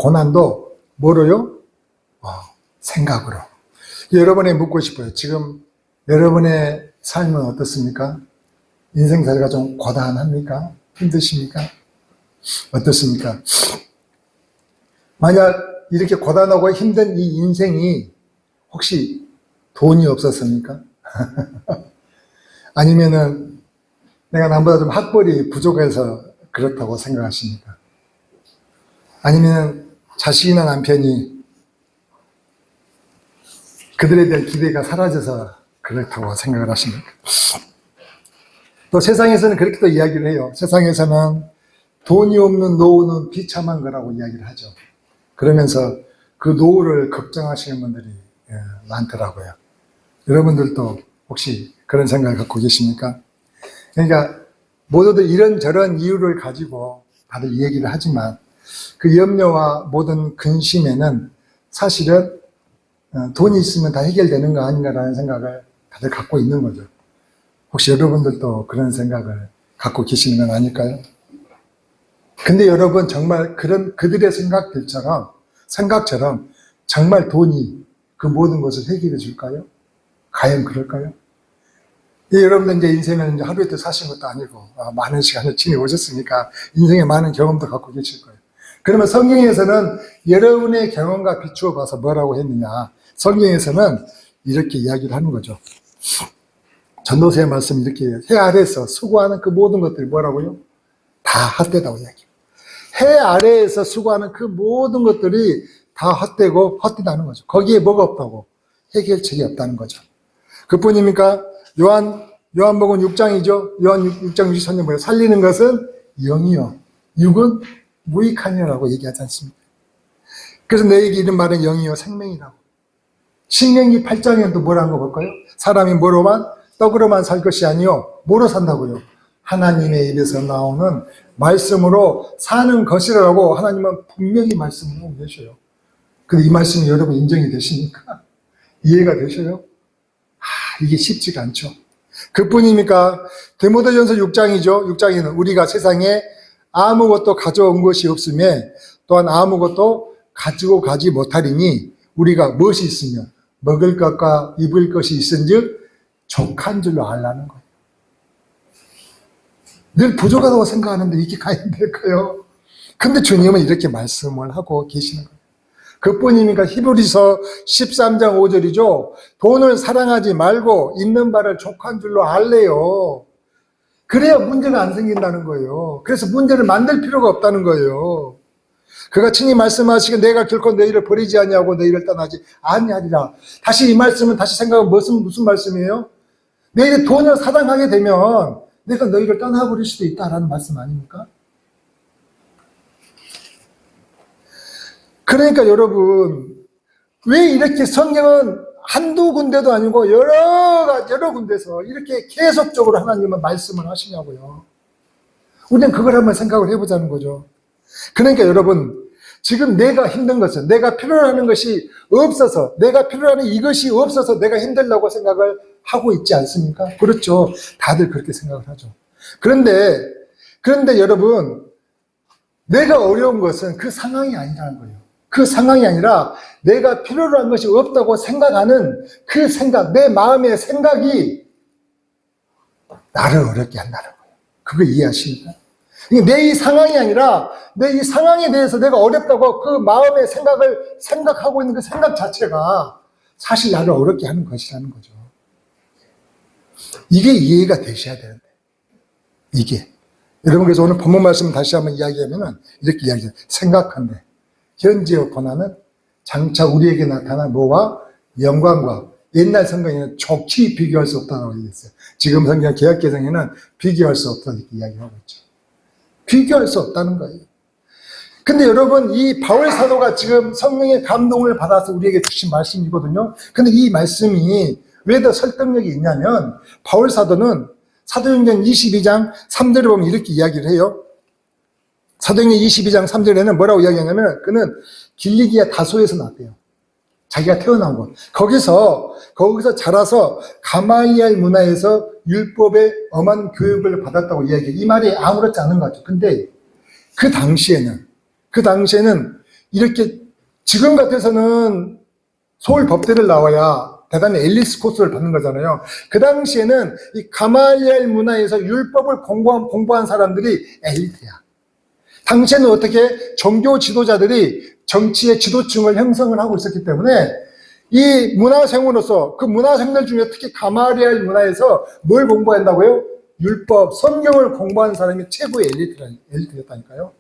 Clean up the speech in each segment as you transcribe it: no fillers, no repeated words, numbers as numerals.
고난도 뭐로요? 생각으로. 여러분에 묻고 싶어요. 지금 여러분의 삶은 어떻습니까? 인생살이가 좀 고단합니까? 힘드십니까? 어떻습니까? 만약 이렇게 고단하고 힘든 이 인생이 혹시 돈이 없었습니까? 아니면은 내가 남보다 좀 학벌이 부족해서 그렇다고 생각하십니까? 아니면 자식이나 남편이 그들에 대한 기대가 사라져서 그렇다고 생각을 하십니까? 또 세상에서는 그렇게 또 이야기를 해요. 세상에서는 돈이 없는 노후는 비참한 거라고 이야기를 하죠. 그러면서 그 노후를 걱정하시는 분들이 많더라고요. 여러분들도 혹시 그런 생각을 갖고 계십니까? 그러니까 모두들 이런저런 이유를 가지고 다들 얘기를 하지만 그 염려와 모든 근심에는 사실은 돈이 있으면 다 해결되는 거 아닌가라는 생각을 다들 갖고 있는 거죠. 혹시 여러분들도 그런 생각을 갖고 계시는 건 아닐까요? 근데 여러분 정말 그런 그들의 생각처럼 정말 돈이 그 모든 것을 해결해 줄까요? 과연 그럴까요? 여러분들 이제 인생을 이제 하루 이틀 사신 것도 아니고 많은 시간을 지내오셨으니까 인생에 많은 경험도 갖고 계실 거예요. 그러면 성경에서는 여러분의 경험과 비추어 봐서 뭐라고 했느냐? 성경에서는 이렇게 이야기를 하는 거죠. 전도서의 말씀이 이렇게 해요. 해 아래에서 수고하는 그 모든 것들이 뭐라고요? 다 헛되다고 이야기해요. 해 아래에서 수고하는 그 모든 것들이 다 헛되고 헛되다는 거죠. 거기에 뭐가 없다고? 해결책이 없다는 거죠. 그뿐입니까? 요한복음 6장이죠. 요한 6장 63절 뭐예요? 살리는 것은 영이요, 육은 무익하니라고 얘기하지 않습니까? 그래서 너에게 이런 말은 영이요 생명이라고. 신명기 8장에도 뭐라는 거 볼까요? 사람이 뭐로만 떡으로만 살 것이 아니요 뭐로 산다고요? 하나님의 입에서 나오는 말씀으로 사는 것이라고 하나님은 분명히 말씀을 하고 계셔요. 근데 이 말씀이 여러분 인정이 되십니까? 이해가 되셔요? 이게 쉽지가 않죠. 그뿐입니까? 디모데전서 6장이죠. 6장에는 우리가 세상에 아무것도 가져온 것이 없으며 또한 아무것도 가지고 가지 못하리니 우리가 무엇이 있으며 먹을 것과 입을 것이 있은즉 족한 줄로 알라는 거예요. 늘 부족하다고 생각하는데 이게 과연 될까요? 근데 주님은 이렇게 말씀을 하고 계시는 거예요. 그뿐입니까? 히브리서 13장 5절이죠. 돈을 사랑하지 말고 있는 바를 족한 줄로 알래요. 그래야 문제가 안 생긴다는 거예요. 그래서 문제를 만들 필요가 없다는 거예요. 그가 친히 말씀하시기에 내가 결코 너희를 버리지 아니하고 너희를 떠나지 아니하리라. 다시 이 말씀은 다시 생각하면 무슨 말씀이에요? 너희들 돈을 사랑하게 되면 내가 너희를 떠나버릴 수도 있다라는 말씀 아닙니까? 그러니까 여러분, 왜 이렇게 성경은 한두 군데도 아니고 여러 군데서 이렇게 계속적으로 하나님은 말씀을 하시냐고요. 우리는 그걸 한번 생각을 해보자는 거죠. 그러니까 여러분, 지금 내가 힘든 것은 내가 필요로 하는 것이 없어서 내가 필요로 하는 이것이 없어서 내가 힘들다고 생각을 하고 있지 않습니까? 그렇죠. 다들 그렇게 생각을 하죠. 그런데 여러분, 내가 어려운 것은 그 상황이 아니라는 거예요. 그 상황이 아니라 내가 필요로 한 것이 없다고 생각하는 그 생각, 내 마음의 생각이 나를 어렵게 한다는 거예요. 그걸 이해하십니까? 내 이 상황이 아니라 내 이 상황에 대해서 내가 어렵다고 그 마음의 생각을 생각하고 있는 그 생각 자체가 사실 나를 어렵게 하는 것이라는 거죠. 이게 이해가 되셔야 되는데. 이게. 여러분, 그래서 오늘 본문 말씀을 다시 한번 이야기하면 이렇게 이야기해요. 생각한데 현재의 고난은 장차 우리에게 나타난 뭐와 영광과 옛날 성경에는 좋게 비교할 수 없다고 얘기했어요. 지금 성경 개역개정에는 비교할 수 없다고 이렇게 이야기하고 있죠. 비교할 수 없다는 거예요. 근데 여러분, 이 바울 사도가 지금 성령의 감동을 받아서 우리에게 주신 말씀이거든요. 근데 이 말씀이 왜 더 설득력이 있냐면 바울 사도는 사도행전 22장 3절에 보면 이렇게 이야기를 해요. 사도행전 22장 3절에는 뭐라고 이야기하냐면 그는 길리기아 다소에서 났대요. 자기가 태어난 곳. 거기서 자라서 가말리엘 문화에서 율법의 엄한 교육을 받았다고 이야기해요. 이 말이 아무렇지 않은 것 같아요. 근데 그 당시에는 이렇게 지금 같아서는 서울 법대를 나와야 대단히 엘리트 코스를 받는 거잖아요. 그 당시에는 이 가말리엘 문화에서 율법을 공부한 사람들이 엘리트야. 당시에는 어떻게 종교 지도자들이 정치의 지도층을 형성을 하고 있었기 때문에 이 문화생으로서 그 문화생들 중에 특히 가말리엘 문화에서 뭘 공부한다고요? 율법, 성경을 공부하는 사람이 최고의 엘리트였다니까요.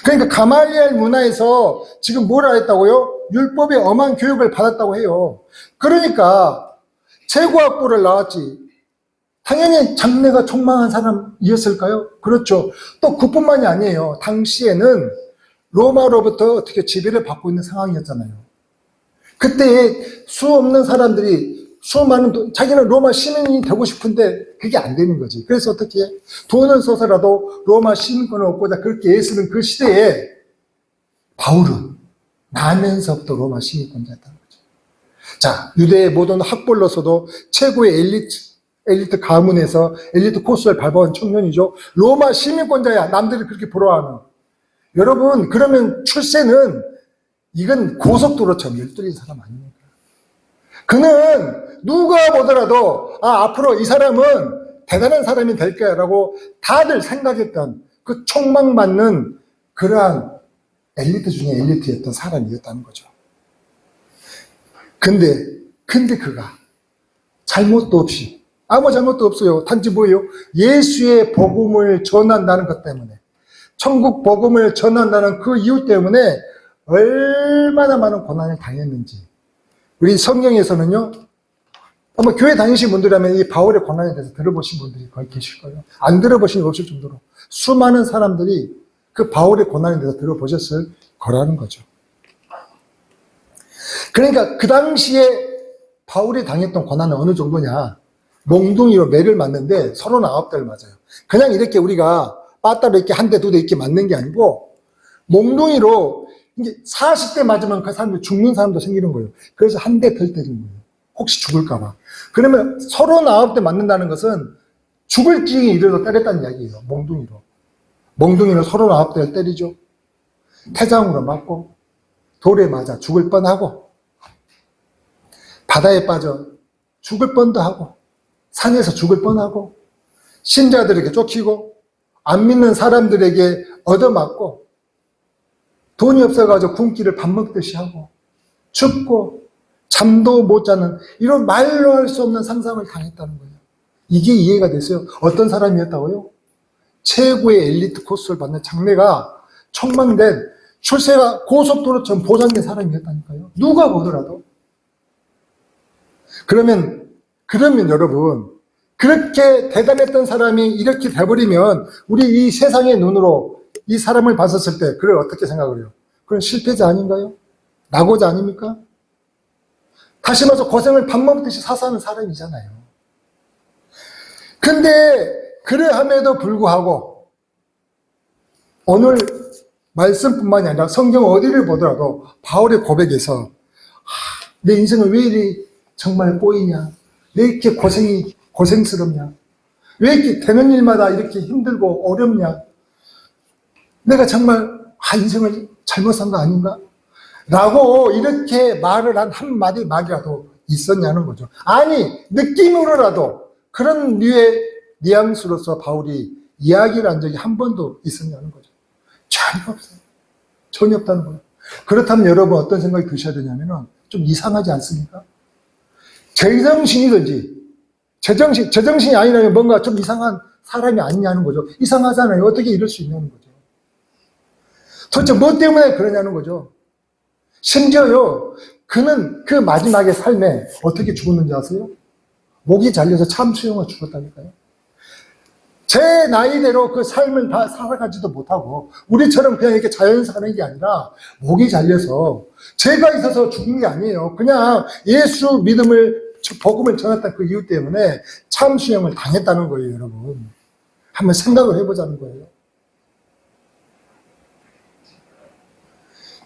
그러니까 가말리엘 문화에서 지금 뭘 했다고요? 율법의 엄한 교육을 받았다고 해요. 그러니까 최고학부를 나왔지. 당연히 장래가 촉망한 사람이었을까요? 그렇죠. 또 그뿐만이 아니에요. 당시에는 로마로부터 어떻게 지배를 받고 있는 상황이었잖아요. 그때 수 없는 사람들이 수많은 자기는 로마 시민이 되고 싶은데 그게 안 되는 거지. 그래서 어떻게 돈을 써서라도 로마 시민권을 얻고자 그렇게 애쓰는 그 시대에 바울은 나면서부터 로마 시민권자였다는 거죠. 자, 유대의 모든 학벌로서도 최고의 엘리트 가문에서 엘리트 코스를 밟아온 청년이죠. 로마 시민권자야. 남들이 그렇게 부러워하는. 여러분, 그러면 출세는 이건 고속도로처럼 열들인 사람 아닙니까? 그는 누가 보더라도 앞으로 이 사람은 대단한 사람이 될 거야라고 다들 생각했던 그 촉망받는 그러한 엘리트 중에 엘리트였던 사람이었다는 거죠. 근데 그가 잘못도 없이 아무 잘못도 없어요. 단지 뭐예요? 예수의 복음을 전한다는 것 때문에 천국 복음을 전한다는 그 이유 때문에 얼마나 많은 고난을 당했는지 우리 성경에서는요, 아마 교회 다니신 분들이라면 이 바울의 고난에 대해서 들어보신 분들이 거의 계실 거예요. 안 들어보신 분 없을 정도로 수많은 사람들이 그 바울의 고난에 대해서 들어보셨을 거라는 거죠. 그러니까 그 당시에 바울이 당했던 고난은 어느 정도냐? 몽둥이로 매를 맞는데 39대를 맞아요. 그냥 이렇게 우리가 빠따로 이렇게 한 대, 두 대 이렇게 맞는 게 아니고 몽둥이로 이게 40대 맞으면 그 사람들 죽는 사람도 생기는 거예요. 그래서 한 대 덜 때리는 거예요. 혹시 죽을까봐. 그러면 39대 맞는다는 것은 죽을 지경에 이르러 때렸다는 이야기예요. 몽둥이로. 몽둥이로 39대를 때리죠. 태장으로 맞고 돌에 맞아 죽을 뻔하고 바다에 빠져 죽을 뻔도 하고 산에서 죽을 뻔하고 신자들에게 쫓기고 안 믿는 사람들에게 얻어맞고 돈이 없어가지고 굶기를 밥 먹듯이 하고 춥고 잠도 못 자는 이런 말로 할 수 없는 상상을 당했다는 거예요. 이게 이해가 됐어요. 어떤 사람이었다고요? 최고의 엘리트 코스를 받는 장래가 촉망된 출세가 고속도로처럼 보장된 사람이었다니까요. 누가 보더라도. 그러면 여러분 그렇게 대단했던 사람이 이렇게 돼버리면 우리 이 세상의 눈으로 이 사람을 봤었을 때 그걸 어떻게 생각을 해요? 그건 실패자 아닌가요? 낙오자 아닙니까? 다시 말해서 고생을 밥 먹듯이 사사하는 사람이잖아요. 근데 그러함에도 불구하고 오늘 말씀뿐만이 아니라 성경 어디를 보더라도 바울의 고백에서 내 인생은 왜 이리 정말 꼬이냐? 왜 이렇게 고생스럽냐? 왜 이렇게 되는 일마다 이렇게 힘들고 어렵냐? 내가 정말 인생을 잘못 산 거 아닌가? 라고 이렇게 말을 한 한마디 말이라도 있었냐는 거죠. 아니 느낌으로라도 그런 류의 뉘앙스로서 바울이 이야기를 한 적이 한 번도 있었냐는 거죠. 전혀 없어요. 전혀 없다는 거예요. 그렇다면 여러분 어떤 생각이 드셔야 되냐면은 좀 이상하지 않습니까? 제정신이든지 제정신이 아니라면 뭔가 좀 이상한 사람이 아니냐는 거죠. 이상하잖아요. 어떻게 이럴 수 있냐는 거죠. 도대체 뭐 때문에 그러냐는 거죠. 심지어요, 그는 그 마지막의 삶에 어떻게 죽었는지 아세요? 목이 잘려서 참수용을 죽었다니까요. 제 나이대로 그 삶을 다 살아가지도 못하고 우리처럼 그냥 이렇게 자연 사는 게 아니라 목이 잘려서 죄가 있어서 죽은 게 아니에요. 그냥 예수 믿음을 복음을 전했던 그 이유 때문에 참수용을 당했다는 거예요. 여러분 한번 생각을 해보자는 거예요.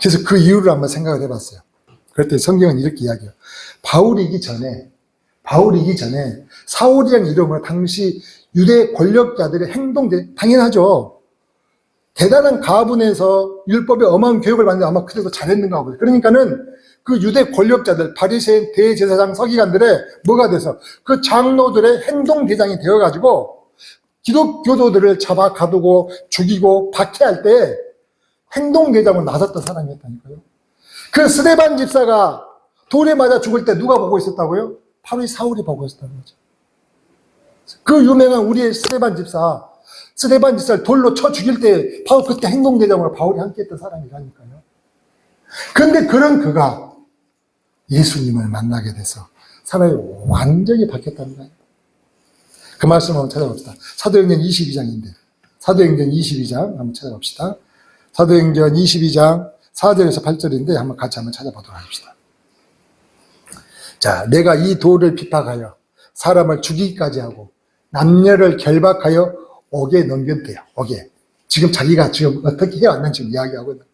그래서 그 이유를 한번 생각을 해봤어요. 그랬더니 성경은 이렇게 이야기해요. 바울이기 전에 사울이라는 이름으로 당시 유대 권력자들의 행동들 당연하죠. 대단한 가문에서 율법의 엄한 교육을 받는데 아마 그래도 잘했는가 보죠. 그러니까는 그 유대 권력자들, 바리새인 대제사장 서기관들의 뭐가 돼서 그 장로들의 행동대장이 되어가지고 기독교도들을 잡아 가두고 죽이고 박해할 때 행동대장으로 나섰던 사람이었다니까요. 그 스데반 집사가 돌에 맞아 죽을 때 누가 보고 있었다고요? 바로 이 사울이 보고 있었다는 거죠. 그 유명한 우리의 스데반 집사를 돌로 쳐 죽일 때 바로 그때 행동대장으로 바울이 함께했던 사람이라니까요. 그런데 그런 그가 예수님을 만나게 돼서 사람이 완전히 바뀌었다는 거예요. 그 말씀 한번 찾아봅시다. 사도행전 22장인데 사도행전 22장 한번 찾아봅시다. 사도행전 22장 4절에서 8절인데 한번 같이 한번 찾아보도록 합시다. 자, 내가 이 돌을 핍박하여 사람을 죽이기까지 하고 남녀를 결박하여 옥에 넘겼대요. 옥에. 지금 자기가 지금 어떻게 해왔는지 지금 이야기하거든요.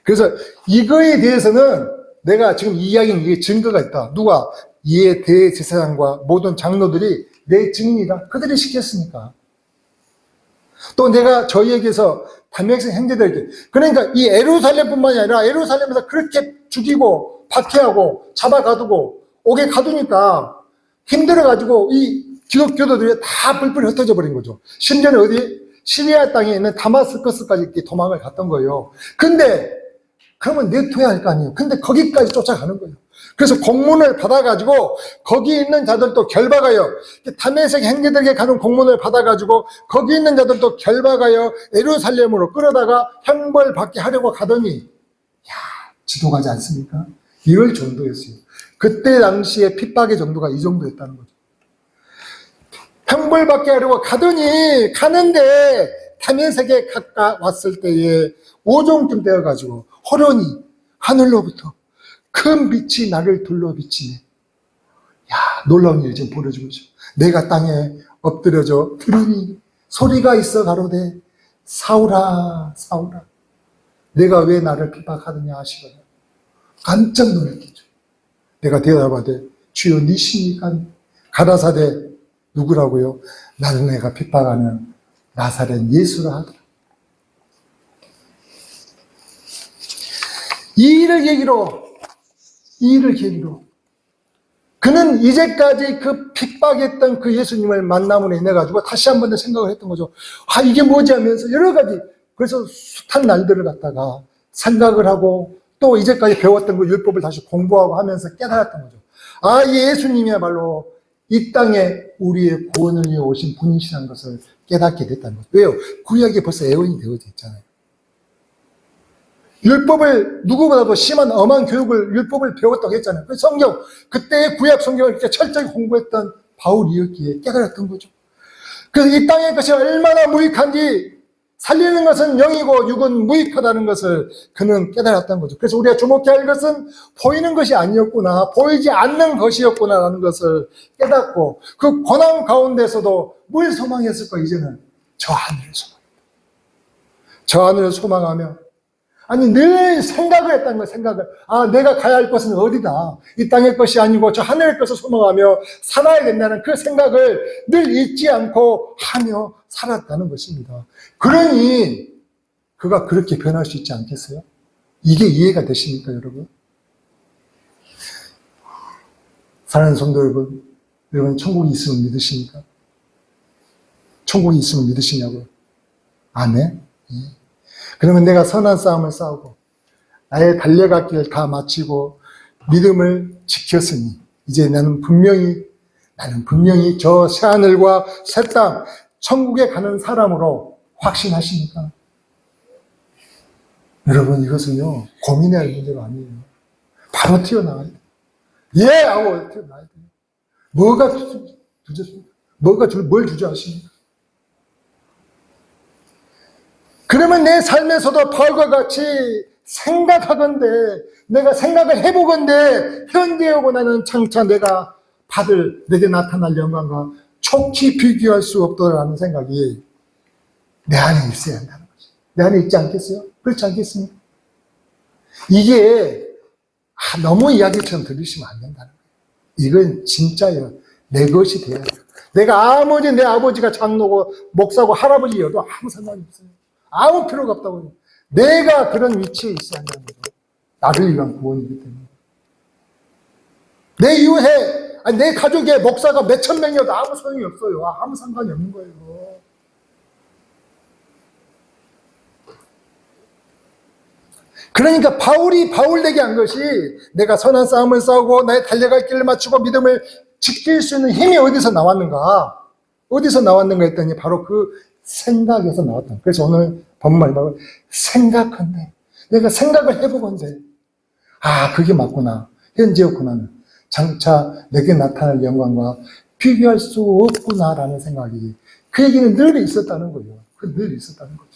그래서 이거에 대해서는 내가 지금 이야기는 이게 증거가 있다. 누가? 이에 대제사장과 모든 장로들이 내 증인이다. 그들이 시켰으니까. 또 내가 저희에게서 담임학생 형제들에게 그러니까 이 예루살렘뿐만이 아니라 예루살렘에서 그렇게 죽이고 박해하고 잡아가두고 옥에 가두니까 힘들어가지고 이 기독교도들이 다 뿔뿔이 흩어져 버린 거죠. 심지어는 어디? 시리아 땅에 있는 다마스커스까지 이렇게 도망을 갔던 거예요. 근데 그러면 내둬야 할 거 아니에요. 근데 거기까지 쫓아가는 거예요. 그래서 공문을 받아가지고 거기 있는 자들도 결박하여 다메섹 형제들에게 가는 공문을 받아가지고 거기 있는 자들도 결박하여 예루살렘으로 끌어다가 형벌받게 하려고 가더니 지도가지 않습니까? 이럴 정도였어요. 그때 당시에 핍박의 정도가 이 정도였다는 거죠. 형벌받게 하려고 가는데 다메섹에 가까웠을 때에 오종쯤 되어가지고 호련히 하늘로부터 큰 빛이 나를 둘러 비치네. 놀라운 일이 지금 벌어지고 있죠. 내가 땅에 엎드려져 들으니 소리가 있어 가로되 사울아 사울아 내가 왜 나를 핍박하느냐 하시거든. 깜짝 놀랐겠죠. 내가 대답하되 주여 니시니까 가라사대 누구라고요? 나는 내가 핍박하는 나사렛 예수라 하더라. 이 일을 계기로 그는 이제까지 그 핍박했던 그 예수님을 만남으로 인해 가지고 다시 한 번 더 생각을 했던 거죠. 이게 뭐지 하면서 여러 가지 그래서 숱한 날들을 갖다가 생각을 하고 또 이제까지 배웠던 그 율법을 다시 공부하고 하면서 깨달았던 거죠. 이 예수님이야말로 이 땅에 우리의 구원을 위해 오신 분이시라는 것을 깨닫게 됐다는 거죠. 왜요? 구약이 벌써 애원이 되어져 있잖아요. 율법을 누구보다도 심한 엄한 교육을 율법을 배웠다고 했잖아요. 그 성경 그때의 구약 성경을 이렇게 철저히 공부했던 바울이었기에 깨달았던 거죠. 그래서 이 땅의 것이 얼마나 무익한지 살리는 것은 영이고 육은 무익하다는 것을 그는 깨달았던 거죠. 그래서 우리가 주목해야 할 것은 보이는 것이 아니었구나, 보이지 않는 것이었구나라는 것을 깨닫고 그 고난 가운데서도 뭘 소망했을까? 이제는 저 하늘을 소망합니다. 저 하늘을 소망하며 늘 생각을 했다는 거예요. 생각을. 내가 가야 할 것은 어디다. 이 땅의 것이 아니고 저 하늘의 것을 소망하며 살아야 된다는 그 생각을 늘 잊지 않고 하며 살았다는 것입니다. 그러니 그가 그렇게 변할 수 있지 않겠어요? 이게 이해가 되십니까, 여러분? 사랑하는 성도 여러분 천국이 있으면 믿으십니까? 천국이 있으면 믿으시냐고요? 아멘? 예. 그러면 내가 선한 싸움을 싸우고 나의 달려갈 길을 다 마치고 믿음을 지켰으니 이제 나는 분명히 저 새하늘과 새 땅 천국에 가는 사람으로 확신하십니까? 여러분 이것은요 고민해야 할 문제가 아니에요. 바로 튀어나와야 돼요. 하고 튀어나와야 돼요. 뭐가 주제입니까? 뭘 주저하십니까? 그러면 내 삶에서도 바울과 같이 생각하건대 내가 생각을 해보건대 현재에 오고 나는 장차 내가 받을 내게 나타날 영광과 촉히 비교할 수 없더라는 생각이 내 안에 있어야 한다는 거죠. 내 안에 있지 않겠어요? 그렇지 않겠습니까? 이게 너무 이야기처럼 들으시면 안 된다는 거예요. 이건 진짜예요. 내 것이 돼야 돼요. 내가 내 아버지가 장로고 목사고 할아버지여도 아무 상관이 없어요. 아무 필요가 없다고요. 내가 그런 위치에 있어야 한다는 거죠. 나를 위한 구원이기 때문에. 내 이후에, 아니, 내 가족의 목사가 몇천 명이어도 아무 소용이 없어요. 아무 상관이 없는 거예요. 그러니까 바울이 바울되게 한 것이 내가 선한 싸움을 싸우고 나의 달려갈 길을 맞추고 믿음을 지킬 수 있는 힘이 어디서 나왔는가? 어디서 나왔는가 했더니 바로 그 생각에서 나왔다. 그래서 오늘 본문에 말하면 생각한데, 내가 생각을 해보건대, 아, 그게 맞구나. 현재였구나. 장차 내게 나타날 영광과 비교할 수 없구나라는 생각이, 그 얘기는 늘 있었다는 거예요. 늘 있었다는 거죠.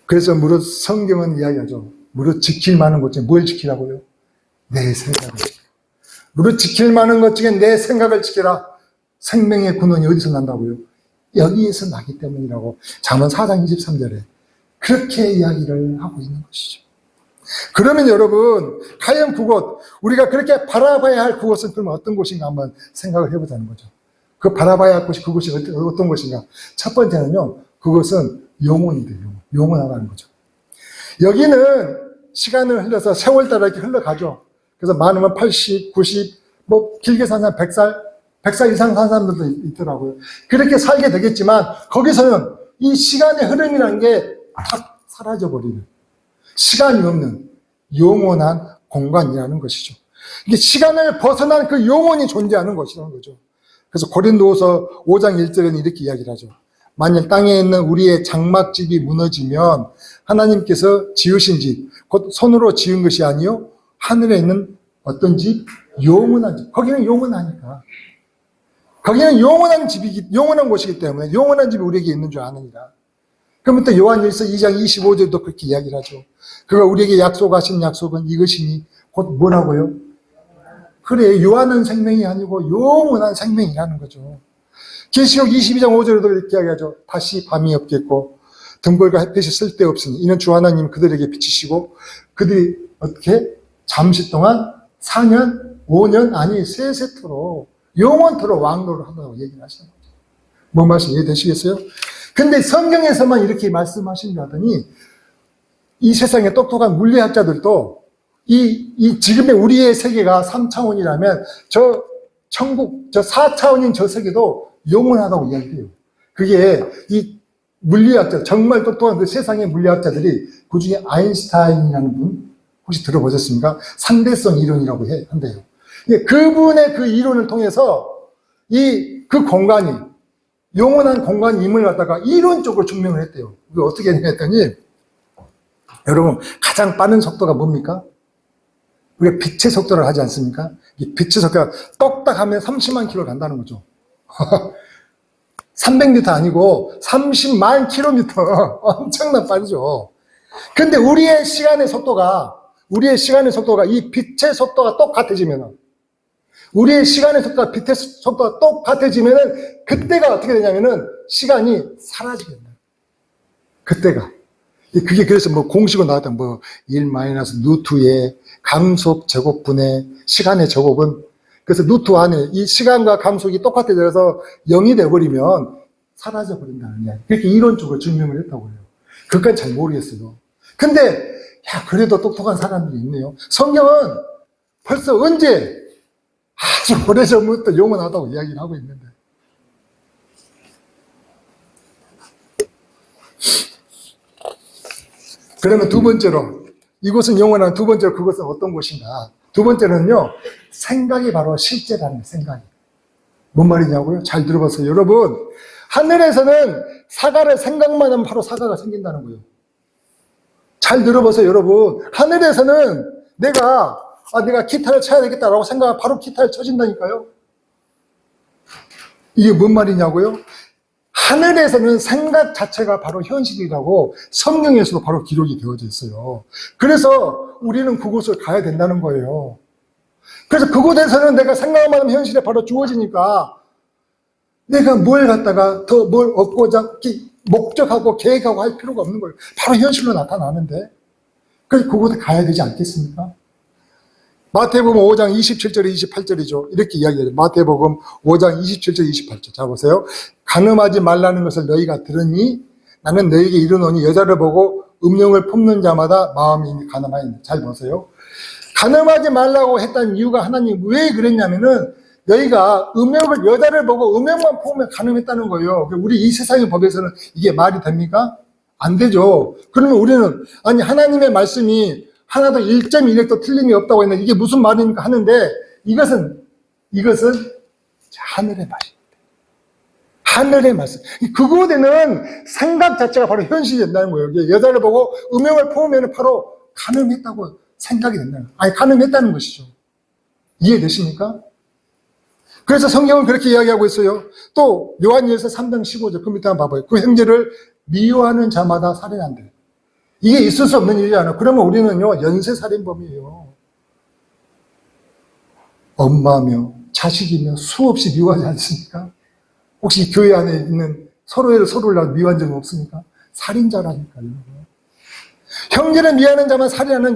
그래서 무릇 성경은 이야기하죠. 무릇 지킬 만한 것 중에 뭘 지키라고요? 내 생각을 지키라. 무릇 지킬 만한 것 중에 내 생각을 지키라. 생명의 근원이 어디서 난다고요? 여기에서 나기 때문이라고 잠언 4장 23절에 그렇게 이야기를 하고 있는 것이죠. 그러면 여러분, 과연 그곳, 우리가 그렇게 바라봐야 할 그곳은 그러면 어떤 곳인가 한번 생각을 해보자는 거죠. 그 바라봐야 할 곳이 그곳이 어떤 곳인가? 첫 번째는요, 그것은 영혼이 돼요. 영원하다는 거죠. 여기는 시간을 흘러서 세월 따라 이렇게 흘러가죠. 그래서 많으면 80, 90, 뭐 길게 사는 사람 100살 이상 사는 사람들도 있더라고요. 그렇게 살게 되겠지만 거기서는 이 시간의 흐름이라는 게 다 사라져버리는, 시간이 없는 영원한 공간이라는 것이죠. 이게 시간을 벗어난 그 영혼이 존재하는 것이라는 거죠. 그래서 고린도후서 5장 1절에는 이렇게 이야기를 하죠. 만일 땅에 있는 우리의 장막집이 무너지면 하나님께서 지으신 집, 곧 손으로 지은 것이 아니요 하늘에 있는 어떤 집? 영원한 집. 거기는 영원하니까. 거기는 영원한 집이기, 영원한 곳이기 때문에 영원한 집이 우리에게 있는 줄 아느니라. 그러면 또 요한일서 2장 25절도 그렇게 이야기를 하죠. 그가 우리에게 약속하신 약속은 이것이니 곧 뭐라고요? 그래, 요한은 생명이 아니고 영원한 생명이라는 거죠. 계시록 22장 5절에도 이렇게 이야기하죠. 다시 밤이 없겠고 등불과 햇빛이 쓸데없으니 이는 주 하나님 그들에게 비치시고 그들이 어떻게? 잠시 동안 4년, 5년 아니 세세토록 영원토록 왕노를 한다고 얘기를 하시는 거죠. 뭔 말씀 이해되시겠어요? 근데 성경에서만 이렇게 말씀하신다 하더니 이 세상의 똑똑한 물리학자들도 이 지금의 우리의 세계가 3차원이라면 저 천국, 저 4차원인 저 세계도 영원하다고 이야기해요. 그게 이 물리학자, 정말 똑똑한 그 세상의 물리학자들이 그 중에 아인슈타인이라는 분 혹시 들어보셨습니까? 상대성 이론이라고 한대요. 그분의 그 이론을 통해서 그 공간이 영원한 공간임을 갖다가 이론적으로 증명을 했대요. 그게 어떻게 했더니 여러분 가장 빠른 속도가 뭡니까? 우리가 빛의 속도를 하지 않습니까? 이 빛의 속도가 똑딱 하면 30만 킬로 간다는 거죠. 300m 아니고 30만 킬로미터. 엄청난 빠르죠. 근데 우리의 시간의 속도가 이 빛의 속도가 똑같아지면, 우리의 시간의 속도가 빛의 속도가 똑같아지면은 그때가 어떻게 되냐면은 시간이 사라지게 된다. 그때가. 그게 그래서 뭐 공식으로 나왔던 뭐 1-루트의 감속 제곱분의 시간의 제곱은, 그래서 루트 안에 이 시간과 감속이 똑같아져서 0이 돼버리면 사라져 버린다는 이야기. 그렇게 이론적으로 증명을 했다고 해요. 그것까지 잘 모르겠어요. 근데 야, 그래도 똑똑한 사람들이 있네요. 성경은 벌써 언제 아주 오래전부터 영원하다고 이야기를 하고 있는데. 그러면 두 번째로, 이곳은 영원한 두 번째로 그것은 어떤 곳인가? 두 번째는요, 생각이 바로 실제라는 생각이. 뭔 말이냐고요? 잘 들어보세요. 여러분, 하늘에서는 사과를 생각만 하면 바로 사과가 생긴다는 거예요. 잘 들어보세요, 여러분. 하늘에서는 내가 기타를 쳐야 되겠다라고 생각하면 바로 기타를 쳐진다니까요. 이게 뭔 말이냐고요? 하늘에서는 생각 자체가 바로 현실이라고 성경에서도 바로 기록이 되어져 있어요. 그래서 우리는 그곳을 가야 된다는 거예요. 그래서 그곳에서는 내가 생각만 하면 현실에 바로 주어지니까 내가 뭘 갖다가 더 뭘 얻고자 목적하고 계획하고 할 필요가 없는 거예요. 바로 현실로 나타나는데. 그래서 그곳에 가야 되지 않겠습니까? 마태복음 5장 27절 28절이죠. 이렇게 이야기해요. 마태복음 5장 27절 28절. 자 보세요. 가늠하지 말라는 것을 너희가 들으니 나는 너희에게 이르노니 여자를 보고 음령을 품는 자마다 마음이 이미 가늠하였느니라. 잘 보세요. 가늠하지 말라고 했던 이유가 하나님 왜 그랬냐면은 너희가 음욕을, 여자를 보고 음욕만 품으면 가늠했다는 거예요. 우리 이 세상의 법에서는 이게 말이 됩니까? 안 되죠. 그러면 우리는, 아니, 하나님의 말씀이 하나도 1.1획도 틀림이 없다고 했는데 이게 무슨 말입니까? 하는데 이것은 하늘의 말입니다. 하늘의 말씀. 그거되는 생각 자체가 바로 현실이 된다는 거예요. 여자를 보고 음욕을 품으면 바로 가늠했다고 생각이 된다는 거예요. 아니, 가늠했다는 것이죠. 이해되십니까? 그래서 성경은 그렇게 이야기하고 있어요. 또 요한일서 3장 15절 그 밑에 한번 봐봐요. 그 형제를 미워하는 자마다 살인한대. 이게 있을 수 없는 일이잖아요. 그러면 우리는요 연쇄살인범이에요. 엄마며 자식이며 수없이 미워하지 않습니까? 혹시 교회 안에 있는 서로를 미워한 적은 없습니까? 살인자라니까요. 형제를 미워하는 자만 살인하는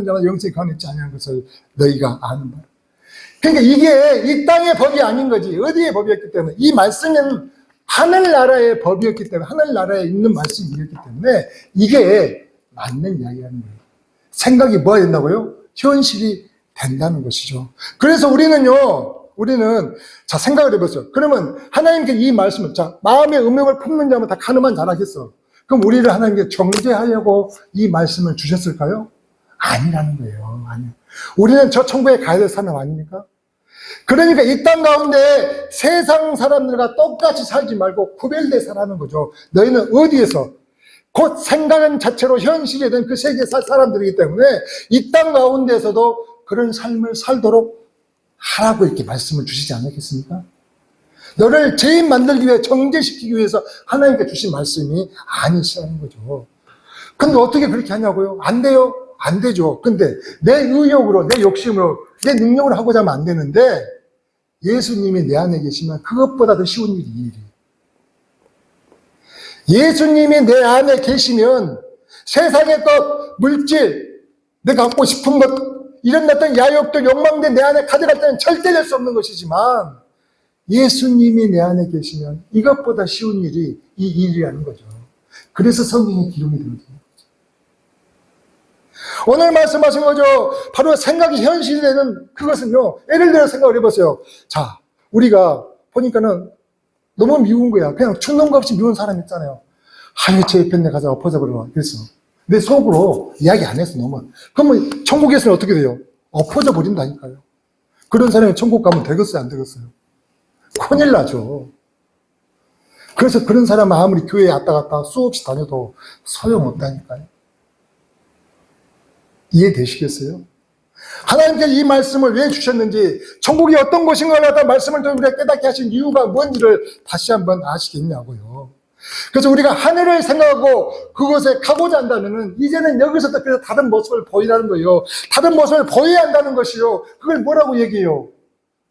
자만 영생에 거하지 아니하는 것을 너희가 아는 바라. 그러니까 이게 이 땅의 법이 아닌 거지. 어디의 법이었기 때문에. 이 말씀은 하늘나라의 법이었기 때문에, 하늘나라에 있는 말씀이었기 때문에 이게 맞는 이야기라는 거예요. 생각이 뭐가 된다고요? 현실이 된다는 것이죠. 그래서 우리는 자, 생각을 해보세요. 그러면 하나님께 이 말씀을, 자, 마음의 음욕을 품는 자면 다 가늠한 자라겠어. 그럼 우리를 하나님께 정죄하려고 이 말씀을 주셨을까요? 아니라는 거예요. 아니요. 우리는 저 천국에 가야 될 사람 아닙니까? 그러니까 이 땅 가운데 세상 사람들과 똑같이 살지 말고 구별돼 살라는 거죠. 너희는 어디에서? 곧 생각은 자체로 현실이 된 그 세계 사람들이기 때문에 이 땅 가운데서도 그런 삶을 살도록 하라고 이렇게 말씀을 주시지 않았겠습니까? 너를 죄인 만들기 위해 정죄시키기 위해서 하나님께 주신 말씀이 아니시라는 거죠. 근데 어떻게 그렇게 하냐고요? 안 돼요? 안 되죠. 근데 내 의욕으로, 내 욕심으로, 내 능력으로 하고자 하면 안 되는데 예수님이 내 안에 계시면 그것보다 더 쉬운 일이 이 일이에요. 예수님이 내 안에 계시면 세상의 것, 물질, 내가 갖고 싶은 것, 이런 어떤 야욕들, 욕망들 내 안에 가져갈 때는 절대 될 수 없는 것이지만 예수님이 내 안에 계시면 이것보다 쉬운 일이 이 일이라는 거죠. 그래서 성경의 기록이 되거든요. 오늘 말씀하신 거죠. 바로 생각이 현실이 되는 그것은요. 예를 들어 생각을 해보세요. 자, 우리가 보니까는 너무 미운 거야. 그냥 충동가 없이 미운 사람 있잖아요. 아유, 제 편에 가서 엎어져 버려. 그랬어. 내 속으로 이야기 안 했어, 너무. 그러면 천국에서는 어떻게 돼요? 엎어져 버린다니까요. 그런 사람이 천국 가면 되겠어요, 안 되겠어요? 큰일 나죠. 그래서 그런 사람은 아무리 교회에 왔다 갔다 수없이 다녀도 소용없다니까요. 이해되시겠어요? 하나님께서 이 말씀을 왜 주셨는지, 천국이 어떤 곳인가를 갖다 말씀을 좀 우리가 깨닫게 하신 이유가 뭔지를 다시 한번 아시겠냐고요. 그래서 우리가 하늘을 생각하고 그곳에 가고자 한다면은 이제는 여기서부터 그래서 다른 모습을 보이라는 거예요. 다른 모습을 보여야 한다는 것이요. 그걸 뭐라고 얘기해요?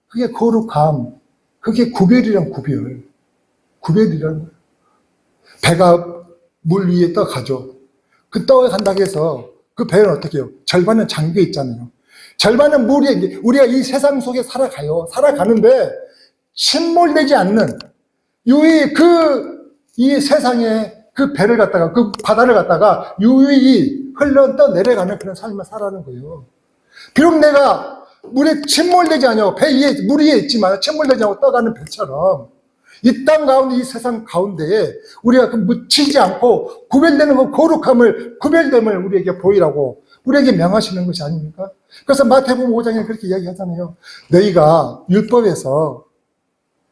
그게 거룩함. 그게 구별이란 구별. 구별이라는 거예요. 배가 물 위에 떠가죠. 그 떠간다고 해서 그 배는 어떻게 해요? 절반은 잠겨 있잖아요. 절반은 물에, 우리가 이 세상 속에 살아가요. 살아가는데 침몰되지 않는 유이 이 세상에 그 배를 갖다가, 그 바다를 갖다가 유유히 흘러 떠내려가는 그런 삶을 살아가는 거예요. 비록 내가 물에 침몰되지 않고 배 위에, 물 위에 있지만 침몰되지 않고 떠가는 배처럼 이 땅 가운데, 이 세상 가운데에 우리가 그 묻히지 않고 구별되는 그 거룩함을, 구별됨을 우리에게 보이라고 우리에게 명하시는 것이 아닙니까? 그래서 마태복음 5장에 그렇게 이야기하잖아요. 너희가 율법에서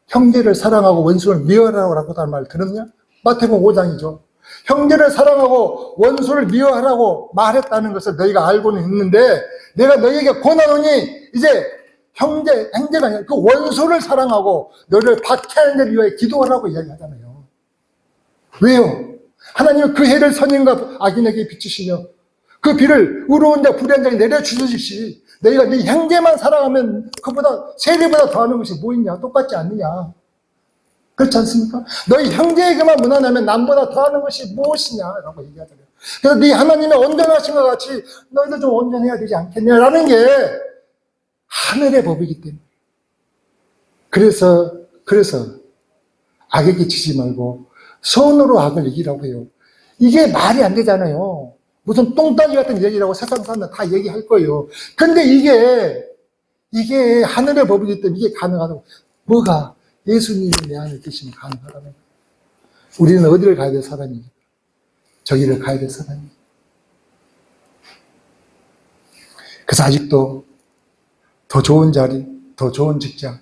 형제를 사랑하고 원수를 미워하라고 하는 말 들었냐? 마태복음 5장이죠. 형제를 사랑하고 원수를 미워하라고 말했다는 것을 너희가 알고는 있는데 내가 너희에게 권하노니 이제 형제가 아니라 그 원수를 사랑하고 너를 박해하는 데를 위하여 기도하라고 이야기하잖아요. 왜요? 하나님은 그 해를 선인과 악인에게 비추시며 그 비를 의로운 자 불의한 자에게 내려주듯이 너희가 네 형제만 사랑하면 그보다 세배보다 더하는 것이 뭐 있냐? 똑같지 않느냐? 그렇지 않습니까? 너희 형제에게만 무난하면 남보다 더하는 것이 무엇이냐? 라고 얘기하잖아요. 그래서 네 하나님의 온전하신 것 같이 너희도 좀 온전해야 되지 않겠냐라는 게 하늘의 법이기 때문에. 그래서 악에게 지지 말고 선으로 악을 이기라고 해요. 이게 말이 안 되잖아요. 무슨 똥따기 같은 얘기라고 세상 사람들 다 얘기할 거예요. 근데 이게 하늘의 법이기 때문에 이게 가능하다고. 뭐가? 예수님이 내 안에 계시면 가능하다는 거예요. 우리는 어디를 가야 될 사람이에요? 저기를 가야 될 사람이에요. 그래서 아직도 더 좋은 자리, 더 좋은 직장,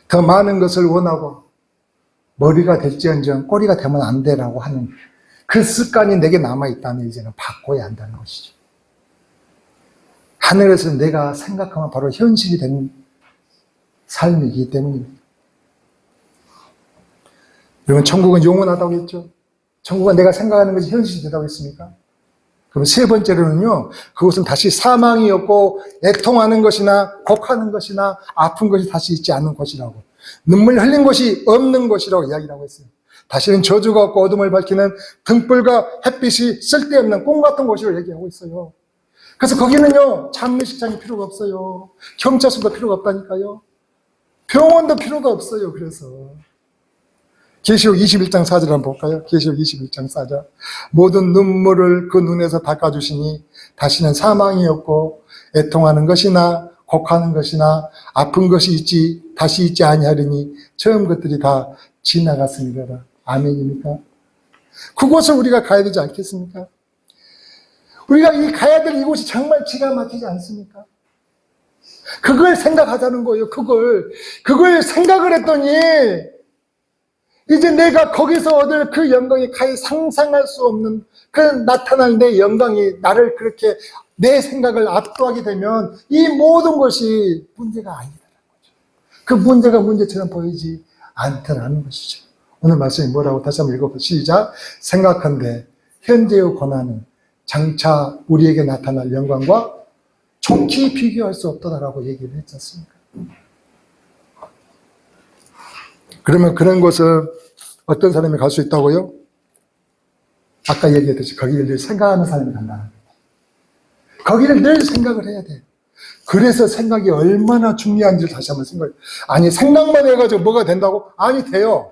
더 많은 것을 원하고 머리가 될지언정 꼬리가 되면 안 되라고 하는 그 습관이 내게 남아있다면 이제는 바꿔야 한다는 것이죠. 하늘에서 내가 생각하면 바로 현실이 되는 삶이기 때문입니다. 여러분, 천국은 영원하다고 했죠? 천국은 내가 생각하는 것이 현실이 되다고 했습니까? 그럼 세 번째로는요, 그것은 다시 사망이 없고 애통하는 것이나 곡하는 것이나 아픈 것이 다시 있지 않는 것이라고, 눈물 흘린 것이 없는 것이라고 이야기하고 있어요. 다시는 저주가 없고 어둠을 밝히는 등불과 햇빛이 쓸데없는 꿈 같은 곳이라고 얘기하고 있어요. 그래서 거기는요, 장례식장이 필요가 없어요. 경찰서도 필요가 없다니까요. 병원도 필요가 없어요. 그래서 계시록 21장 4절 한번 볼까요? 계시록 21장 4절. 모든 눈물을 그 눈에서 닦아주시니 다시는 사망이 없고 애통하는 것이나 곡하는 것이나 아픈 것이 다시 있지 아니하리니 처음 것들이 다 지나갔습니다. 아멘입니까? 그곳을 우리가 가야 되지 않겠습니까? 우리가 가야 될 이곳이 정말 기가 막히지 않습니까? 그걸 생각하자는 거예요. 그걸 생각을 했더니 이제 내가 거기서 얻을 그 영광이 가히 상상할 수 없는 그 나타날 내 영광이 나를 그렇게 내 생각을 압도하게 되면 이 모든 것이 문제가 아니라는 거죠. 그 문제가 문제처럼 보이지 않더라는 것이죠. 오늘 말씀이 뭐라고 다시 한번 읽어보세요. 시작. 생각한데 현재의 고난은 장차 우리에게 나타날 영광과 좋게 비교할 수 없다라고 얘기를 했지 않습니까? 그러면 그런 곳을 어떤 사람이 갈 수 있다고요? 아까 얘기했듯이 거기를 늘 생각하는 사람이 간다는 거예요. 거기를 늘 생각을 해야 돼. 그래서 생각이 얼마나 중요한지를 다시 한번 생각해요. 아니, 생각만 해가지고 뭐가 된다고? 아니, 돼요.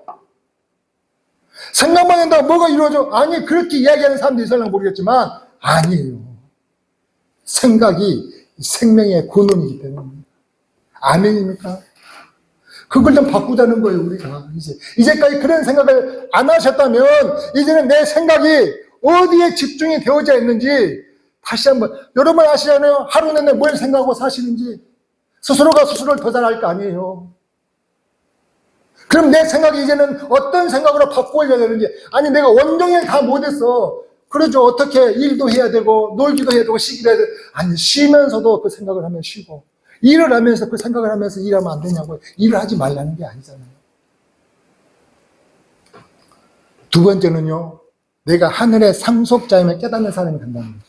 생각만 한다고 뭐가 이루어져? 아니, 그렇게 이야기하는 사람도 있을지 모르겠지만 아니에요. 생각이 생명의 근원이기 때문입니다. 아멘입니까? 그걸 좀 바꾸자는 거예요, 우리가. 이제까지 그런 생각을 안 하셨다면, 이제는 내 생각이 어디에 집중이 되어져 있는지, 다시 한번, 여러분 아시잖아요? 하루 내내 뭘 생각하고 사시는지, 스스로가 스스로를 더 잘 알 거 아니에요. 그럼 내 생각이 이제는 어떤 생각으로 바꿔야 되는지, 아니, 내가 온종일 다 못했어. 그러죠. 어떻게 일도 해야 되고, 놀기도 해야 되고, 쉬기도 해야 되고, 아니, 쉬면서도 그 생각을 하면 쉬고, 일을 하면서 그 생각을 하면서 일하면 안 되냐고요. 일을 하지 말라는 게 아니잖아요. 두 번째는요, 내가 하늘의 상속자임을 깨닫는 사람이 된다는 거죠.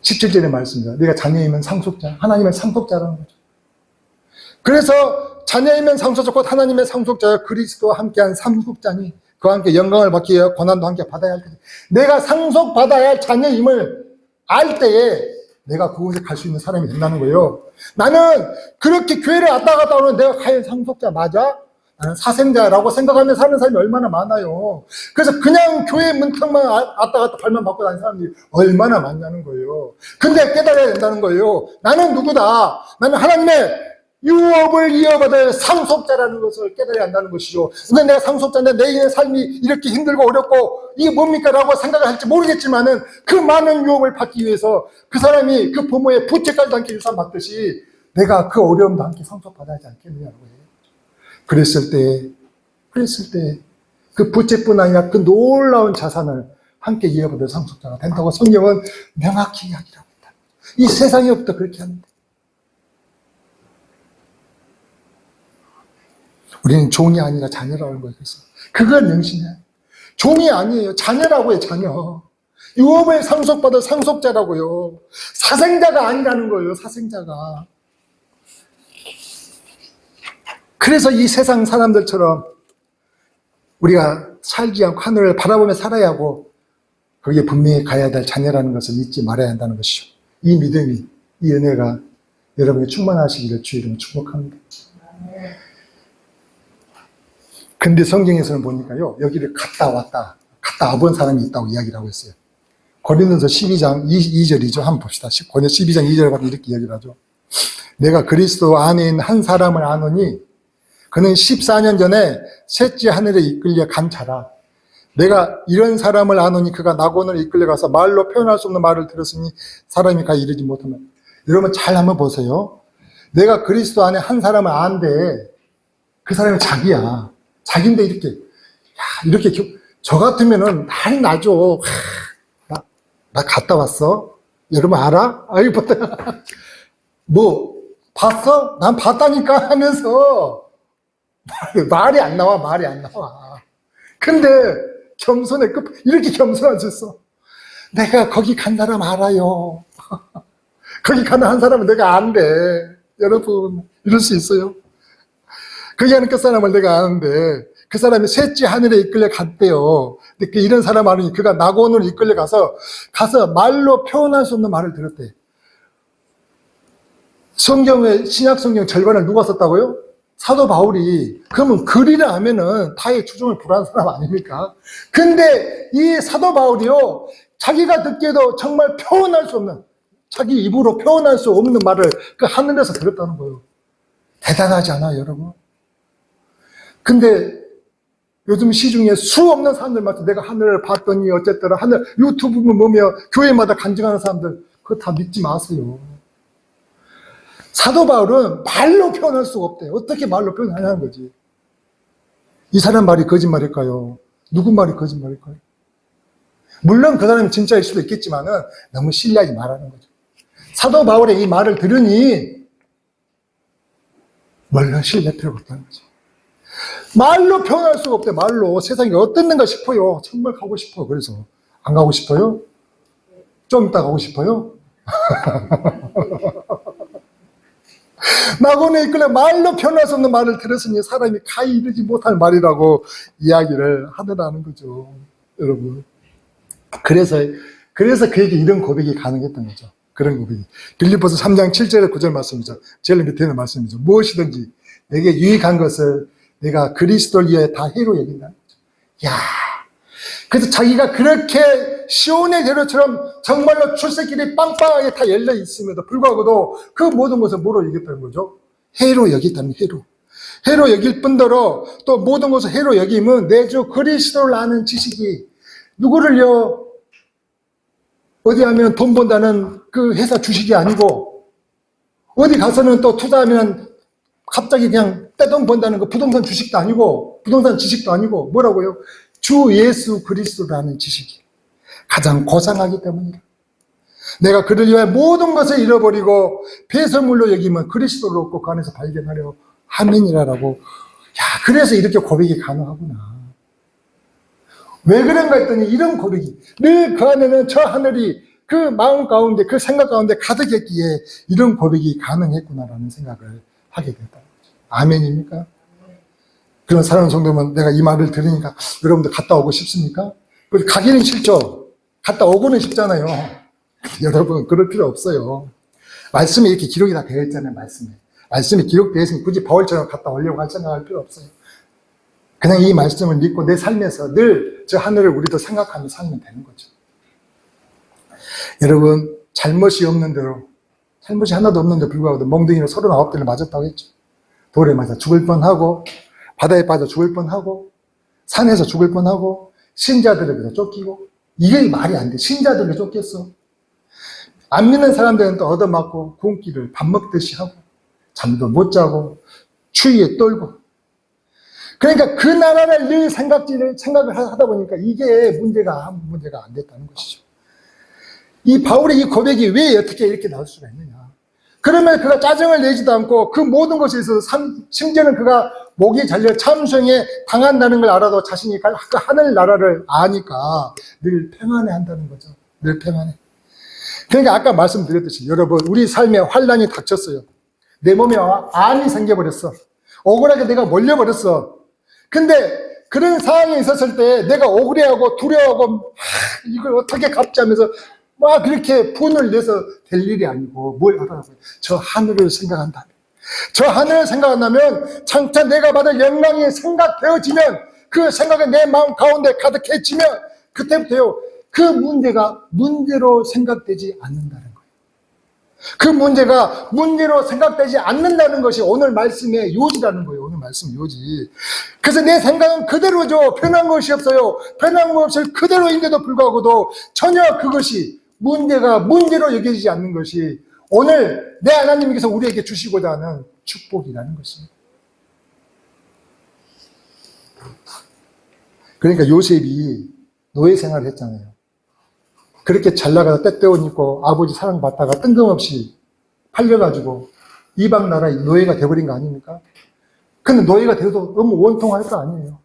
17절의 말씀입니다. 내가 자녀이면 상속자, 하나님의 상속자라는 거죠. 그래서 자녀이면 상속자, 곧 하나님의 상속자여 그리스도와 함께한 상속자니 그와 함께 영광을 받기 위하여 고난도 함께 받아야 할 것이다. 내가 상속받아야 할 자녀임을 알 때에 내가 그곳에 갈 수 있는 사람이 된다는 거예요. 나는 그렇게 교회를 왔다 갔다 오는 내가 과연 상속자 맞아? 나는 사생자라고 생각하며 사는 사람이 얼마나 많아요. 그래서 그냥 교회 문턱만 왔다 갔다 발만 받고 다니는 사람들이 얼마나 많냐는 거예요. 근데 깨달아야 된다는 거예요. 나는 누구다? 나는 하나님의 유업을 이어받을 상속자라는 것을 깨달아야 한다는 것이죠. 근데 내가 상속자인데 내 인생 삶이 이렇게 힘들고 어렵고 이게 뭡니까? 라고 생각을 할지 모르겠지만은 그 많은 유업을 받기 위해서 그 사람이 그 부모의 부채까지도 함께 유산받듯이 내가 그 어려움도 함께 상속받아야 하지 않겠느냐고 해요. 그랬을 때 그 부채뿐 아니라 그 놀라운 자산을 함께 이어받을 상속자가 된다고 성경은 명확히 이야기하고 있다. 이 세상에부터 그렇게 하는데 우리는 종이 아니라 자녀라고 하는 거예요. 그래서 그걸 명심해. 종이 아니에요. 자녀라고 해요. 자녀. 유업을 상속받을 상속자라고요. 사생자가 아니라는 거예요. 사생자가. 그래서 이 세상 사람들처럼 우리가 살지 않고 하늘을 바라보며 살아야 하고 거기에 분명히 가야 될 자녀라는 것을 잊지 말아야 한다는 것이죠. 이 믿음이 이 은혜가 여러분이 충만하시기를 주의 이름으로 축복합니다. 근데 성경에서는 보니까요, 여기를 갔다 와본 사람이 있다고 이야기를 하고 있어요. 고린도서 12장 2절이죠. 한번 봅시다. 고린도 12장 2절에 가면 이렇게 이야기를 하죠. 내가 그리스도 안에 있는 한 사람을 아노니 그는 14년 전에 셋째 하늘에 이끌려 간 자라. 내가 이런 사람을 아노니 그가 낙원을 이끌려가서 말로 표현할 수 없는 말을 들었으니 사람이 가 이르지 못하면. 여러분 잘 한번 보세요. 내가 그리스도 안에 한 사람을 아는데 그 사람이 자기야. 자기인데 이렇게 저 같으면은 난리 나죠. 나 갔다 왔어. 여러분 알아? 아이 봤다. 뭐 봤어? 난 봤다니까 하면서 말이 안 나와. 근데 겸손의 끝 이렇게 겸손하셨어. 내가 거기 간 사람 알아요. 거기 가는 한 사람은 내가 안돼. 여러분 이럴 수 있어요. 거기 가는 끝사람을 내가 아는데 그 사람이 셋째 하늘에 이끌려 갔대요. 근데 이런 사람 아니 그가 낙원으로 이끌려 가서 말로 표현할 수 없는 말을 들었대. 성경의 신약 성경 절반을 누가 썼다고요? 사도 바울이. 그러면 글이라 하면은 타의 추종을 불하는 사람 아닙니까? 근데 이 사도 바울이요, 자기가 듣기에도 정말 표현할 수 없는, 자기 입으로 표현할 수 없는 말을 그 하늘에서 들었다는 거예요. 대단하지 않아요, 여러분? 근데 요즘 시중에 수 없는 사람들마다 내가 하늘을 봤더니 어쨌더라, 하늘 유튜브 보며 교회마다 간증하는 사람들, 그거 다 믿지 마세요. 사도 바울은 말로 표현할 수가 없대요. 어떻게 말로 표현하냐는 거지. 이 사람 말이 거짓말일까요? 누구 말이 거짓말일까요? 물론 그 사람이 진짜일 수도 있겠지만은 너무 신뢰하지 말라는 거죠. 사도 바울의 이 말을 들으니 물론 신뢰할 필요가 없다는 거죠. 말로 표현할 수가 없대. 말로 세상이 어땠는가 싶어요. 정말 가고 싶어. 그래서 안 가고 싶어요? 좀 이따 가고 싶어요? 낙원에 이끌려 말로 표현할 수 없는 말을 들었으니 사람이 가히 이르지 못할 말이라고 이야기를 하더라는 거죠. 여러분. 그래서 그에게 이런 고백이 가능했던 거죠. 그런 고백이. 빌립보서 3장 7절에 9절 말씀이죠. 제일 밑에 있는 말씀이죠. 무엇이든지 내게 유익한 것을 내가 그리스도를 위해 다 해로 여긴다는 거죠. 야, 그래서 자기가 그렇게 시온의 대로처럼 정말로 출세길이 빵빵하게 다 열려 있음에도 불구하고도 그 모든 것을 뭐로 여겼다는 거죠? 해로 여겼다는 해로. 해로 여길 뿐더러 또 모든 것을 해로 여기면 내 주 그리스도를 아는 지식이 누구를요? 어디 하면 돈 번다는 그 회사 주식이 아니고 어디 가서는 또 투자하면 갑자기 그냥 떼돈 번다는 그 부동산 주식도 아니고 부동산 지식도 아니고 뭐라고요? 주 예수 그리스도를 아는 지식이 가장 고상하기 때문이다. 내가 그를 위해 모든 것을 잃어버리고 배설물로 여기면 그리스도를 얻고 그 안에서 발견하려 함이니라라고. 야, 그래서 이렇게 고백이 가능하구나. 왜 그런가 했더니 이런 고백이 늘 그 안에는 저 하늘이 그 마음 가운데 그 생각 가운데 가득했기에 이런 고백이 가능했구나라는 생각을 하게 됐다는 거죠. 아멘입니까? 그런 사랑하는 성도면 내가 이 말을 들으니까 여러분들 갔다 오고 싶습니까? 가기는 싫죠. 갔다 오고는 싶잖아요. 여러분 그럴 필요 없어요. 말씀에 이렇게 기록이 다 되어 있잖아요. 말씀이 기록되어 있으니 굳이 바울처럼 갔다 오려고 할 생각할 필요 없어요. 그냥 이 말씀을 믿고 내 삶에서 늘 저 하늘을 우리도 생각하며 살면 되는 거죠. 여러분 잘못이 하나도 없는데 불구하고 멍둥이로 39대를 맞았다고 했죠. 돌에 맞아 죽을 뻔하고 바다에 빠져 죽을 뻔하고 산에서 죽을 뻔하고 신자들에게서 쫓기고. 이게 말이 안 돼. 신자들에게 쫓겼어. 안 믿는 사람들은 또 얻어맞고 굶기를 밥 먹듯이 하고 잠도 못 자고 추위에 떨고. 그러니까 그 나라를 늘 생각을 하다 보니까 이게 문제가 안 됐다는 것이죠. 이 바울의 이 고백이 왜 어떻게 이렇게 나올 수가 있느냐. 그러면 그가 짜증을 내지도 않고 그 모든 것에 있어서 심지어는 그가 목이 잘려 참수형에 당한다는 걸 알아도 자신이 갈 그 하늘 나라를 아니까 늘 평안해 한다는 거죠. 늘 평안해. 그러니까 아까 말씀드렸듯이 여러분 우리 삶에 환란이 닥쳤어요. 내 몸에 암이 생겨버렸어. 억울하게 내가 몰려버렸어. 근데 그런 상황에 있었을 때 내가 억울해하고 두려워하고 이걸 어떻게 갚지 하면서 막 그렇게 분을 내서 될 일이 아니고 뭘 하라고요? 저 하늘을 생각한다면, 저 하늘을 생각한다면 장차 내가 받을 영광이 생각되어지면, 그 생각이 내 마음 가운데 가득해지면 그때부터요, 그 문제가 문제로 생각되지 않는다는 거예요. 그 문제가 문제로 생각되지 않는다는 것이 오늘 말씀의 요지라는 거예요. 오늘 말씀 요지. 그래서 내 생각은 그대로죠. 변한 것이 없어요. 변한 것 없이 그대로인데도 불구하고도 전혀 그것이 문제가 문제로 여겨지지 않는 것이 오늘 내 하나님께서 우리에게 주시고자 하는 축복이라는 것입니다. 그러니까 요셉이 노예 생활을 했잖아요. 그렇게 잘 나가다 떼떼옷 입고 아버지 사랑받다가 뜬금없이 팔려가지고 이방 나라의 노예가 돼버린 거 아닙니까? 근데 노예가 돼도 너무 원통할 거 아니에요.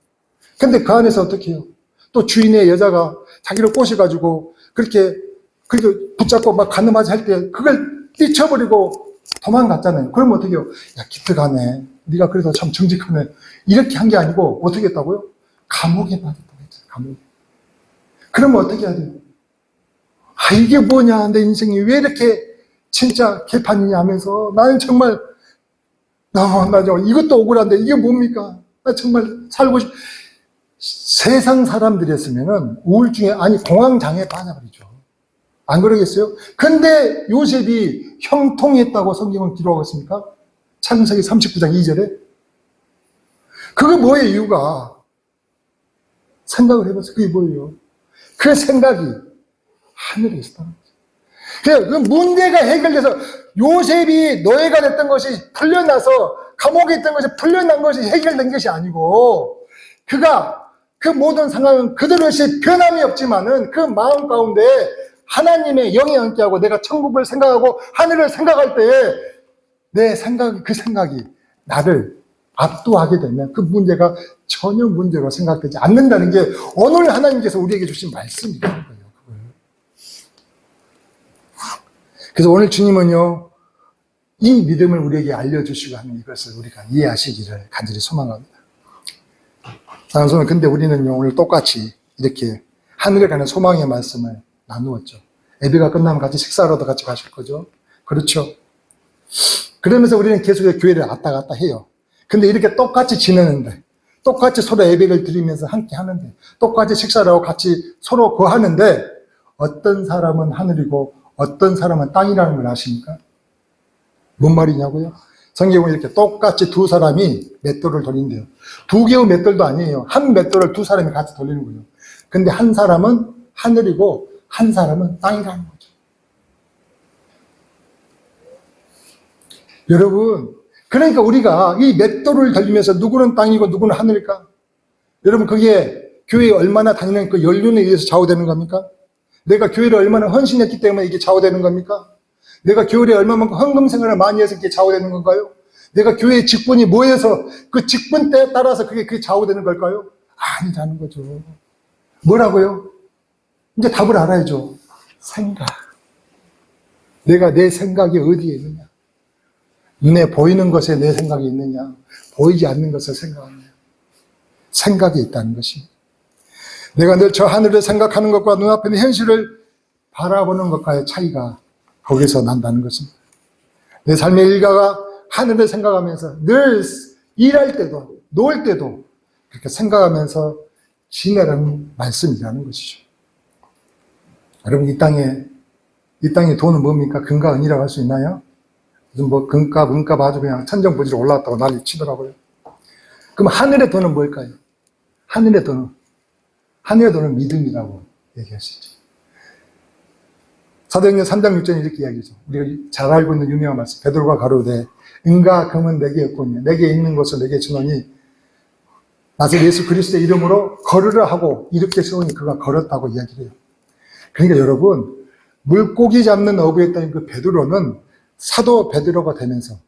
근데 그 안에서 어떻게 해요? 또 주인의 여자가 자기를 꼬셔가지고 그렇게 붙잡고 막 가늠하지 할 때 그걸 뛰쳐버리고 도망갔잖아요. 그러면 어떻게 해요? 야, 기특하네. 네가 그래도 참 정직하네. 이렇게 한 게 아니고 어떻게 했다고요? 감옥에 빠졌다고 했잖아요. 감옥에. 그러면 어떻게 해야 돼요? 아, 이게 뭐냐, 내 인생이 왜 이렇게 진짜 개판이냐 하면서 나는 정말 나 이것도 억울한데 이게 뭡니까? 나 정말 살고 세상 사람들이었으면은 우울증에, 아니 공황장애에 빠져버리죠. 안 그러겠어요? 근데 요셉이 형통했다고 성경은 기록하고 있습니까? 창세기 39장 2절에. 그게 뭐예요, 이유가? 생각을 해보세요. 그게 뭐예요? 그 생각이 하늘에 있었다는 거죠. 그래서 그 문제가 해결돼서 요셉이 노예가 됐던 것이 풀려나서 감옥에 있던 것이 풀려난 것이 해결된 것이 아니고, 그가 그 모든 상황은 그대로시 변함이 없지만은 그 마음 가운데 하나님의 영이 함께하고 내가 천국을 생각하고 하늘을 생각할 때에 내 생각, 그 생각이 나를 압도하게 되면 그 문제가 전혀 문제로 생각되지 않는다는 게 오늘 하나님께서 우리에게 주신 말씀이라는 거예요. 그래서 오늘 주님은요, 이 믿음을 우리에게 알려주시고 하는 이것을 우리가 이해하시기를 간절히 소망합니다. 사랑하는 성도, 근데 우리는요, 오늘 똑같이 이렇게 하늘에 가는 소망의 말씀을 나누었죠. 예배가 끝나면 같이 식사하러도 같이 가실 거죠. 그렇죠. 그러면서 우리는 계속 교회를 왔다 갔다 해요. 근데 이렇게 똑같이 지내는데, 똑같이 서로 예배를 드리면서 함께 하는데, 똑같이 식사를 하고 같이 서로 거하는데, 어떤 사람은 하늘이고 어떤 사람은 땅이라는 걸 아십니까? 뭔 말이냐고요? 성경은 이렇게 똑같이 두 사람이 맷돌을 돌린대요. 두 개의 맷돌도 아니에요. 한 맷돌을 두 사람이 같이 돌리는 거예요. 근데 한 사람은 하늘이고 한 사람은 땅이라는 거죠. 여러분, 그러니까 우리가 이 맷돌을 돌리면서 누구는 땅이고 누구는 하늘일까? 여러분, 그게 교회에 얼마나 다니는 그 연륜에 의해서 좌우되는 겁니까? 내가 교회를 얼마나 헌신했기 때문에 이게 좌우되는 겁니까? 내가 교회에 얼마만큼 헌금 생활을 많이 해서 이게 좌우되는 건가요? 내가 교회의 직분이 뭐여서 그 직분 때에 따라서 그게 좌우되는 걸까요? 아니라는 거죠. 뭐라고요? 이제 답을 알아야죠. 생각. 내가 내 생각이 어디에 있느냐? 눈에 보이는 것에 내 생각이 있느냐? 보이지 않는 것을 생각하느냐? 생각이 있다는 것입니다. 내가 늘 저 하늘을 생각하는 것과 눈앞에 있는 현실을 바라보는 것과의 차이가 거기서 난다는 것입니다. 내 삶의 일과가 하늘을 생각하면서 늘 일할 때도 놀 때도 그렇게 생각하면서 지내라는 말씀이라는 것이죠. 여러분, 이 땅의 돈은 뭡니까? 금과 은이라고 할 수 있나요? 무슨 뭐 금값, 은값 아주 그냥 천정부지로 올라왔다고 난리 치더라고요. 그럼 하늘의 돈은 뭘까요? 하늘의 돈은 믿음이라고 얘기하시죠. 사도행전 3장 6절에 이렇게 이야기하죠. 우리가 잘 알고 있는 유명한 말씀. 베드로가 가로되 은과 금은 내게 없거니와 내게 있는 것을 내게 주노니 나서 예수 그리스도의 이름으로 걸으라 하고 이렇게 세우니 그가 걸었다고 이야기를 해요. 그러니까 여러분, 물고기 잡는 어부였던 그 베드로는 사도 베드로가 되면서,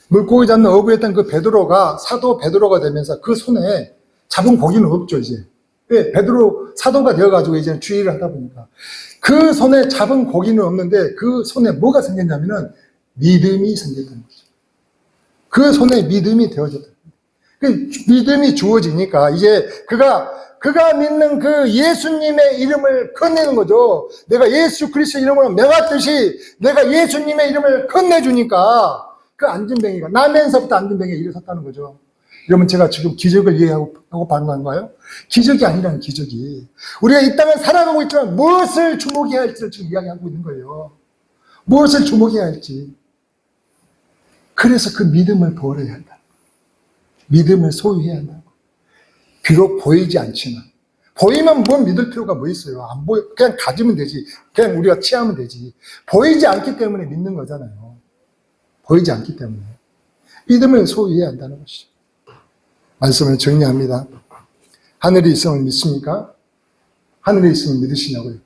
물고기 잡는 어부였던 그 베드로가 사도 베드로가 되면서 그 손에 잡은 고기는 없죠, 이제. 왜? 베드로 사도가 되어가지고 이제는 주의를 하다 보니까. 그 손에 잡은 고기는 없는데 그 손에 뭐가 생겼냐면은 믿음이 생겼다는 거죠. 그 손에 믿음이 되어졌다. 그 믿음이 주어지니까 이제 그가 그가 믿는 그 예수님의 이름을 건네는 거죠. 내가 예수 그리스도 이름으로 명하듯이 내가 예수님의 이름을 건네주니까 그 안진뱅이가 나면서부터 안진뱅이가 일어섰다는 거죠. 여러분, 제가 지금 기적을 이해하고 반응한가요? 기적이 아니라는 기적이. 우리가 이 땅을 살아가고 있지만 무엇을 주목해야 할지를 지금 이야기하고 있는 거예요. 무엇을 주목해야 할지. 그래서 그 믿음을 버려야 한다. 믿음을 소유해야 한다. 비록 보이지 않지만. 보이면 뭐 믿을 필요가 뭐 있어요? 안 보여. 그냥 가지면 되지. 그냥 우리가 취하면 되지. 보이지 않기 때문에 믿는 거잖아요. 보이지 않기 때문에. 믿음을 소유해야 한다는 것이죠. 말씀을 정리합니다. 하늘이 있으면 믿습니까? 하늘이 있으면 믿으시냐고요?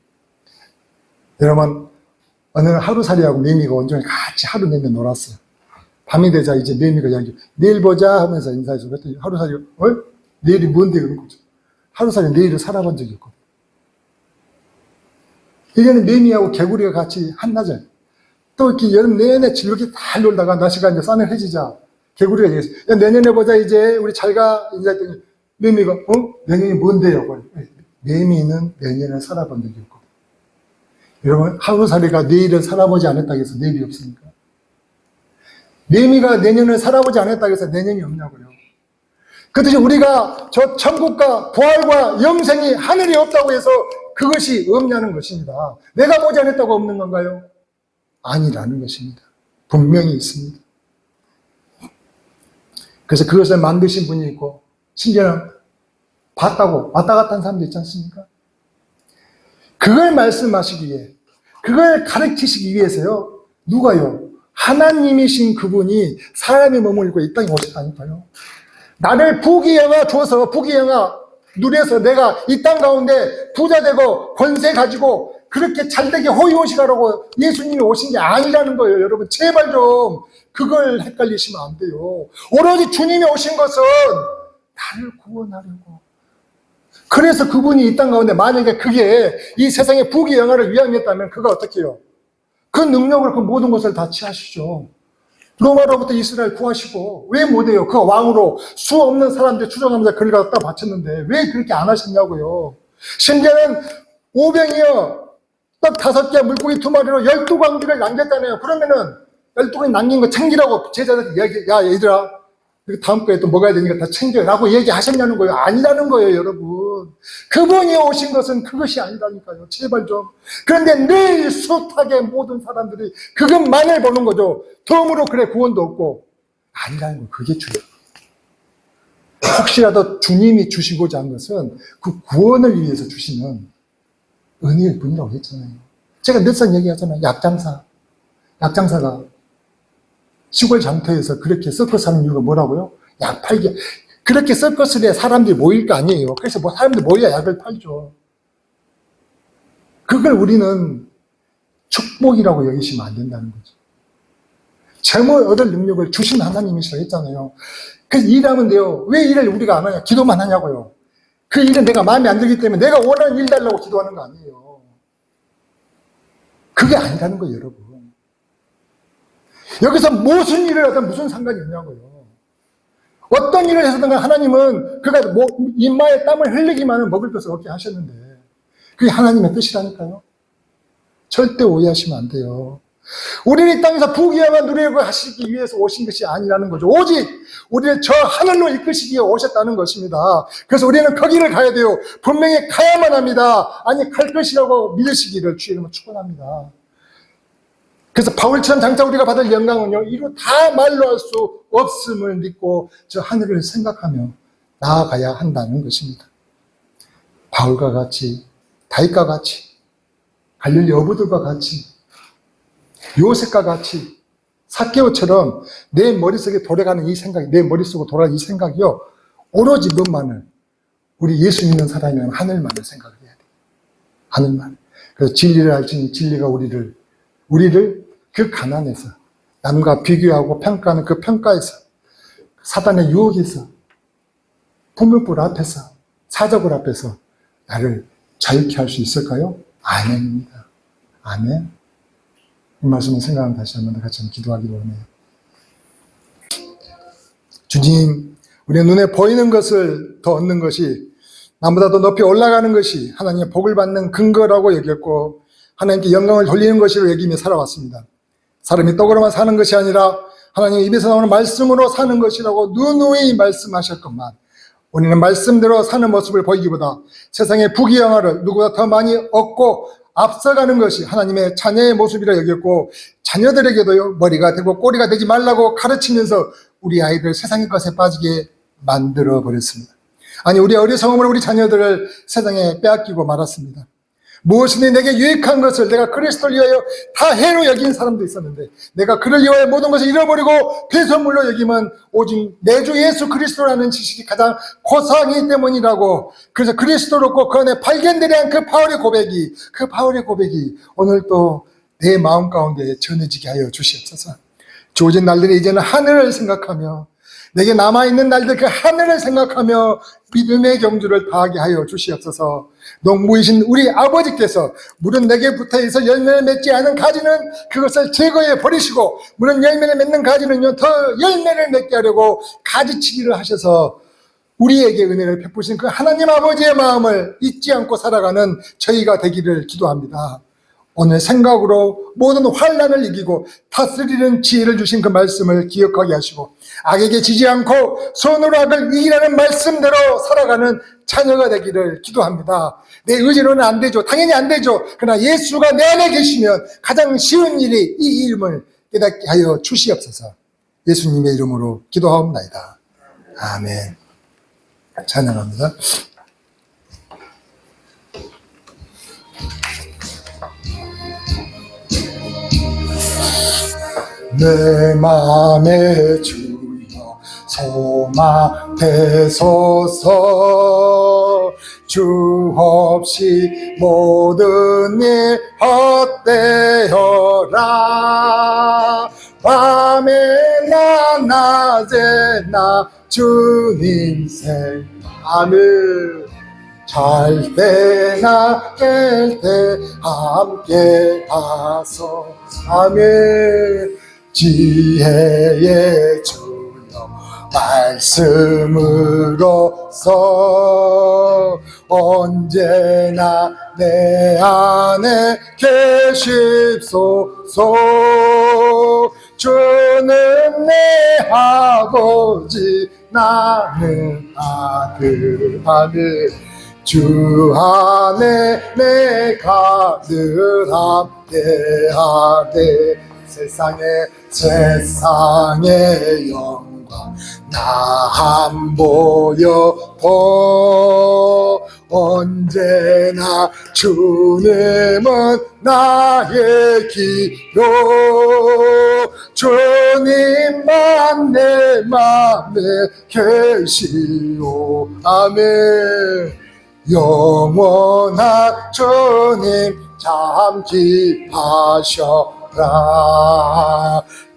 여러분, 어느 날 하루살이하고 매미가 온종일 같이 하루 내내 놀았어요. 밤이 되자 이제 매미가 이야기, 내일 보자 하면서 인사해서 그랬더니 하루살이가, 내일이 뭔데? 그런 거죠. 하루살이 내일을 살아본 적이 없거든요. 1년에 매미하고 개구리가 같이 한낮에 또 이렇게 여름 내내 즐겁게 다 놀다가 날씨가 이제 싸늘해지자 개구리가 얘기했어요. 야, 내년에 보자, 이제. 우리 잘 가. 인사했더니, 매미가, 내년이 뭔데요? 매미는 내년을 살아본 적이 없고. 여러분, 하루살이가 내일을 살아보지 않았다고 해서 내일이 없습니까? 매미가 내년을 살아보지 않았다고 해서 내년이 없냐고요. 그렇듯이 우리가 저 천국과 부활과 영생이 하늘이 없다고 해서 그것이 없냐는 것입니다. 내가 보지 않았다고 없는 건가요? 아니라는 것입니다. 분명히 있습니다. 그래서 그것을 만드신 분이 있고, 심지어는 봤다고 왔다 갔다 한 사람도 있지 않습니까? 그걸 말씀하시기 위해, 그걸 가르치시기 위해서요, 누가요? 하나님이신 그분이 사람이 몸을 입고 이 땅에 오셨다니까요. 나를 부귀영화 줘서, 부귀영화 누려서 내가 이 땅 가운데 부자 되고 권세 가지고 그렇게 잘되게 호의호식하라고 예수님이 오신 게 아니라는 거예요. 여러분, 제발 좀 그걸 헷갈리시면 안 돼요. 오로지 주님이 오신 것은 나를 구원하려고. 그래서 그분이 이 땅 가운데 만약에 그게 이 세상의 부귀영화를 위함이었다면 그가 어떻게 해요? 그 능력을, 그 모든 것을 다 취하시죠. 로마로부터 이스라엘 구하시고, 왜 못해요? 그 왕으로 수 없는 사람들 추정하면서 그를 갖다 바쳤는데 왜 그렇게 안 하셨냐고요. 심지어는 오병이어 떡 5개 물고기 2마리로 12광기를 남겼잖아요. 그러면은 12광기 남긴 거 챙기라고 제자들한테 얘기, 야 얘들아, 다음 거에 또 먹어야 되니까 다 챙겨라고 얘기하셨냐는 거예요. 아니라는 거예요, 여러분. 그분이 오신 것은 그것이 아니라니까요. 제발 좀. 그런데 늘 숱하게 모든 사람들이 그것만을 보는 거죠. 덤으로 그래 구원도 없고. 아니라는 거, 그게 주예요. 혹시라도 주님이 주시고자 한 것은 그 구원을 위해서 주시는 은혜일 뿐이라고 했잖아요. 제가 늘상 얘기하잖아요. 약장사가 시골 장터에서 그렇게 서커스 하는 이유가 뭐라고요? 약 팔기. 그렇게 서커스에 사람들이 모일 거 아니에요. 그래서 뭐 사람들이 모여야 약을 팔죠. 그걸 우리는 축복이라고 여기시면 안 된다는 거죠. 제물 얻을 능력을 주신 하나님이시라고 했잖아요. 그래서 일하면 돼요. 왜 일을 우리가 안 하냐? 기도만 하냐고요. 그 일은 내가 마음에 안 들기 때문에 내가 원하는 일 달라고 기도하는 거 아니에요. 그게 아니라는 거예요, 여러분. 여기서 무슨 일을 하든 무슨 상관이 있냐고요. 어떤 일을 해서든 하나님은 그가 입마에 땀을 흘리기만 하면 먹을 것을 얻게 하셨는데 그게 하나님의 뜻이라니까요. 절대 오해하시면 안 돼요. 우리는 이 땅에서 부귀영화 누리고 하시기 위해서 오신 것이 아니라는 거죠. 오직 우리를 저 하늘로 이끄시기 위해 오셨다는 것입니다. 그래서 우리는 거기를 가야 돼요. 분명히 가야만 합니다. 아니 갈 것이라고 믿으시기를 주의 이름으로 축원합니다. 그래서 바울처럼 장차 우리가 받을 영광은요, 이루 다 말로 할 수 없음을 믿고 저 하늘을 생각하며 나아가야 한다는 것입니다. 바울과 같이, 다윗과 같이, 갈릴리 어부들과 같이, 요셉과 같이, 삭개오처럼 내 머릿속에 돌아가는 이 생각이, 내 머릿속으로 돌아가는 이 생각이요, 오로지 것만을, 우리 예수 믿는 사람이면 하늘만을 생각을 해야 돼요. 하늘만. 그래서 진리를 알지니 진리가 우리를 그 가난에서, 남과 비교하고 평가하는 그 평가에서, 사단의 유혹에서, 분별불 앞에서, 사적을 앞에서 나를 자유케 할 수 있을까요? 아멘입니다. 아멘. 이 말씀을 생각하면 다시 한번 같이 한번 기도하기로 하네요. 주님, 우리의 눈에 보이는 것을 더 얻는 것이 남보다 더 높이 올라가는 것이 하나님의 복을 받는 근거라고 여겼고 하나님께 영광을 돌리는 것이라고 여기며 살아왔습니다. 사람이 떡으로만 사는 것이 아니라 하나님 입에서 나오는 말씀으로 사는 것이라고 누누이 말씀하셨건만 우리는 말씀대로 사는 모습을 보이기보다 세상의 부귀영화를 누구보다 더 많이 얻고 앞서가는 것이 하나님의 자녀의 모습이라 여겼고 자녀들에게도 머리가 되고 꼬리가 되지 말라고 가르치면서 우리 아이들 세상의 것에 빠지게 만들어 버렸습니다. 아니 우리 어리석음으로 우리 자녀들을 세상에 빼앗기고 말았습니다. 무엇이든 내게 유익한 것을 내가 그리스도를 위하여 다 해로 여긴 사람도 있었는데 내가 그를 위하여 모든 것을 잃어버리고 배설물로 여기면 오직 내 주 예수 그리스도라는 지식이 가장 고상이기 때문이라고. 그래서 그리스도로 꼭 그 안에 발견되는 그 바울의 고백이 오늘 또 내 마음 가운데 전해지게 하여 주시옵소서. 주어진 날들이 이제는 하늘을 생각하며 내게 남아있는 날들 그 하늘을 생각하며 믿음의 경주를 다하게 하여 주시옵소서. 농부이신 우리 아버지께서 물은 내게 붙어있어 열매를 맺지 않은 가지는 그것을 제거해 버리시고 물은 열매를 맺는 가지는요 더 열매를 맺게 하려고 가지치기를 하셔서 우리에게 은혜를 베푸신 그 하나님 아버지의 마음을 잊지 않고 살아가는 저희가 되기를 기도합니다. 오늘 생각으로 모든 환난을 이기고 다스리는 지혜를 주신 그 말씀을 기억하게 하시고 악에게 지지 않고 손으로 악을 이기라는 말씀대로 살아가는 자녀가 되기를 기도합니다. 내 의지로는 안 되죠. 당연히 안 되죠. 그러나 예수가 내 안에 계시면 가장 쉬운 일이 이 이름을 깨닫게 하여 주시옵소서. 예수님의 이름으로 기도하옵나이다. 아멘. 찬양합니다. 내 맘에 주여 소망 되소서. 주 없이 모든 일 헛되어라. 밤에나 낮에나 주님 생각하며 잘 때나 깰 때 함께 하소. 아멘. 지혜의 주여 말씀으로서 언제나 내 안에 계십소서. 주는 내 아버지 나는 아들. 아멘. 주 안에 내가 늘 함께하네. 세상의 영광 나 안 보여도 언제나 주님은 나의 기로. 주님만 내 맘에 계시오. 아멘. 영원한 주님 참 기하셔라.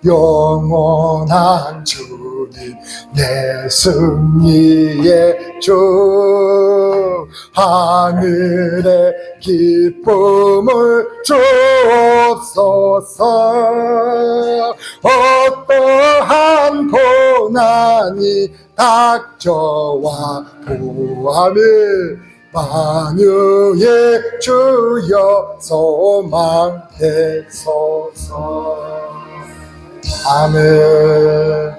영원한 주님 내 승리의 주. 하늘의 기쁨을 주옵소서. 어떠한 고난이 닥쳐와 보아며 만유의 주여 소망 되소서. 아멘.